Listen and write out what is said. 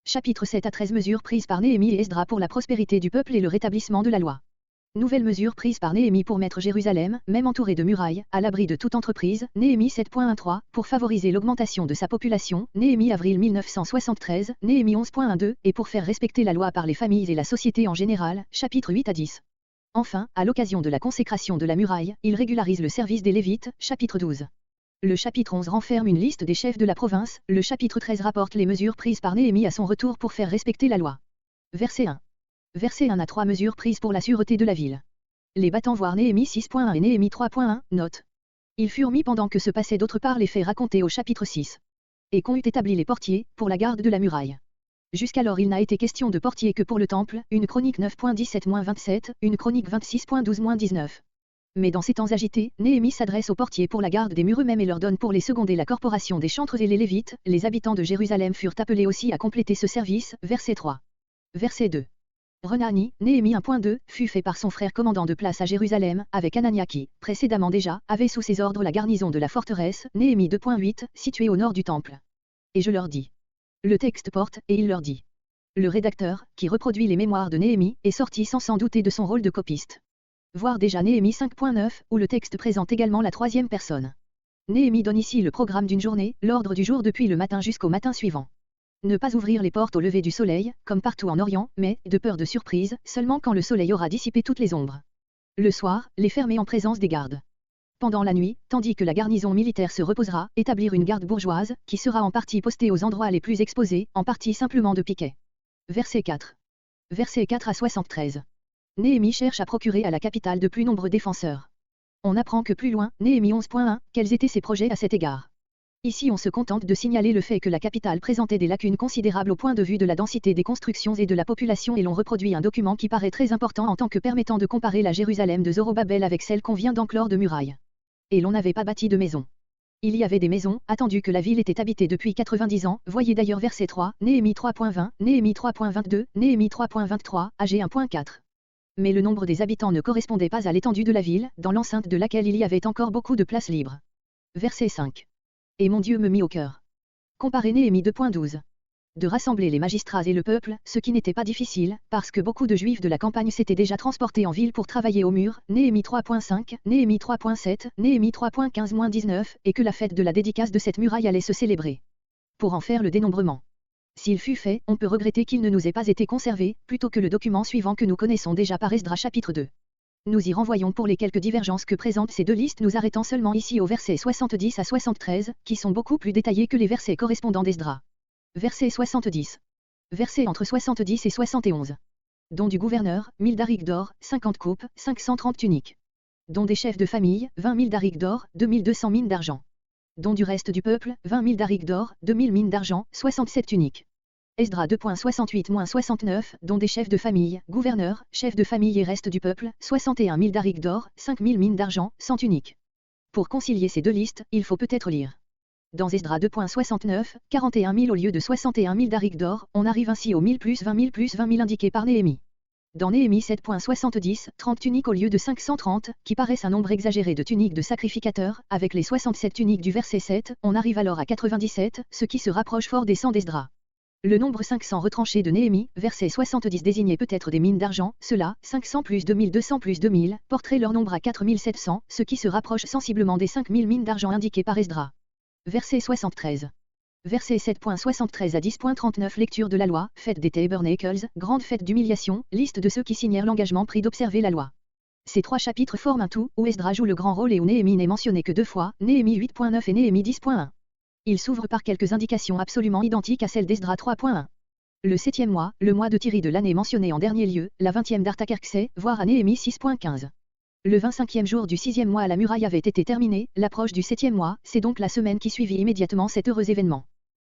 Chapitre 7 à 13 mesures prises par Néhémie et Esdra pour la prospérité du peuple et le rétablissement de la loi. Nouvelles mesures prises par Néhémie pour mettre Jérusalem, même entourée de murailles, à l'abri de toute entreprise. Néhémie 7.13, pour favoriser l'augmentation de sa population. Néhémie avril 1973, Néhémie 11.12, et pour faire respecter la loi par les familles et la société en général. Chapitre 8 à 10. Enfin, à l'occasion de la consécration de la muraille, il régularise le service des Lévites. Chapitre 12. Le chapitre 11 renferme une liste des chefs de la province. Le chapitre 13 rapporte les mesures prises par Néhémie à son retour pour faire respecter la loi. Verset 1. Verset 1 à 3 mesures prises pour la sûreté de la ville. Les battants voir Néhémie 6.1 et Néhémie 3.1, note. Ils furent mis pendant que se passaient d'autre part les faits racontés au chapitre 6. Et qu'ont eu établi les portiers, pour la garde de la muraille. Jusqu'alors il n'a été question de portier que pour le temple, une chronique 9.17-27, une chronique 26.12-19. Mais dans ces temps agités, Néhémie s'adresse aux portiers pour la garde des murs eux-mêmes et leur donne pour les seconder la corporation des chantres et les Lévites. Les habitants de Jérusalem furent appelés aussi à compléter ce service. Verset 3. Verset 2. Renani, Néhémie 1.2, fut fait par son frère commandant de place à Jérusalem, avec Anania qui, précédemment déjà, avait sous ses ordres la garnison de la forteresse. Néhémie 2.8, située au nord du temple. Et je leur dis. Le texte porte, et il leur dit. Le rédacteur, qui reproduit les mémoires de Néhémie, est sorti sans s'en douter de son rôle de copiste. Voir déjà Néhémie 5.9, où le texte présente également la troisième personne. Néhémie donne ici le programme d'une journée, l'ordre du jour depuis le matin jusqu'au matin suivant. Ne pas ouvrir les portes au lever du soleil, comme partout en Orient, mais, de peur de surprise, seulement quand le soleil aura dissipé toutes les ombres. Le soir, les fermer en présence des gardes. Pendant la nuit, tandis que la garnison militaire se reposera, établir une garde bourgeoise, qui sera en partie postée aux endroits les plus exposés, en partie simplement de piquet. Verset 4. Verset 4 à 73. Néhémie cherche à procurer à la capitale de plus nombreux défenseurs. On apprend que plus loin, Néhémie 11.1, quels étaient ses projets à cet égard. Ici on se contente de signaler le fait que la capitale présentait des lacunes considérables au point de vue de la densité des constructions et de la population et l'on reproduit un document qui paraît très important en tant que permettant de comparer la Jérusalem de Zorobabel avec celle qu'on vient d'enclore de murailles. Et l'on n'avait pas bâti de maisons. Il y avait des maisons, attendu que la ville était habitée depuis 90 ans, voyez d'ailleurs verset 3, Néhémie 3.20, Néhémie 3.22, Néhémie 3.23, AG 1.4. Mais le nombre des habitants ne correspondait pas à l'étendue de la ville, dans l'enceinte de laquelle il y avait encore beaucoup de places libres. Verset 5. Et mon Dieu me mit au cœur. Comparez Néhémie 2.12. De rassembler les magistrats et le peuple, ce qui n'était pas difficile, parce que beaucoup de juifs de la campagne s'étaient déjà transportés en ville pour travailler au mur, Néhémie 3.5, Néhémie 3.7, Néhémie 3.15-19, et que la fête de la dédicace de cette muraille allait se célébrer. Pour en faire le dénombrement. S'il fut fait, on peut regretter qu'il ne nous ait pas été conservé, plutôt que le document suivant que nous connaissons déjà par Esdra chapitre 2. Nous y renvoyons pour les quelques divergences que présentent ces deux listes, nous arrêtant seulement ici aux versets 70 à 73, qui sont beaucoup plus détaillés que les versets correspondants d'Esdra. Verset 70. Verset entre 70 et 71. Don du gouverneur, 1000 darics d'or, 50 coupes, 530 tuniques. Don des chefs de famille, 20 000 darics d'or, 2200 mines d'argent. Don du reste du peuple, 20 000 darics d'or, 2000 mines d'argent, 67 tuniques. Esdra 2.68-69, don des chefs de famille, gouverneurs, chefs de famille et reste du peuple, 61 000 darics d'or, 5 000 mines d'argent, 100 tuniques. Pour concilier ces deux listes, il faut peut-être lire. Dans Esdra 2.69, 41 000 au lieu de 61 000 darics d'or, on arrive ainsi aux 1000 plus 20 000 plus 20 000 indiqués par Néhémie. Dans Néhémie 7.70, 30 tuniques au lieu de 530, qui paraissent un nombre exagéré de tuniques de sacrificateurs, avec les 67 tuniques du verset 7, on arrive alors à 97, ce qui se rapproche fort des 100 d'Esdra. Le nombre 500 retranché de Néhémie, verset 70 désignait peut-être des mines d'argent, cela, 500 plus 2200 plus 2000, porterait leur nombre à 4700, ce qui se rapproche sensiblement des 5000 mines d'argent indiquées par Esdra. Verset 73. Verset 7.73 à 10.39 Lecture de la loi, fête des Tabernacles, grande fête d'humiliation, liste de ceux qui signèrent l'engagement pris d'observer la loi. Ces trois chapitres forment un tout, où Esdra joue le grand rôle et où Néhémie n'est mentionné que deux fois, Néhémie 8.9 et Néhémie 10.1. Il s'ouvre par quelques indications absolument identiques à celles d'Esdra 3.1. Le 7e mois, le mois de Tyri de l'année mentionné en dernier lieu, la 20e d'Artaxerxès, voire à Néhémie 6.15. Le 25e jour du 6e mois à la muraille avait été terminé, l'approche du 7e mois, c'est donc la semaine qui suivit immédiatement cet heureux événement.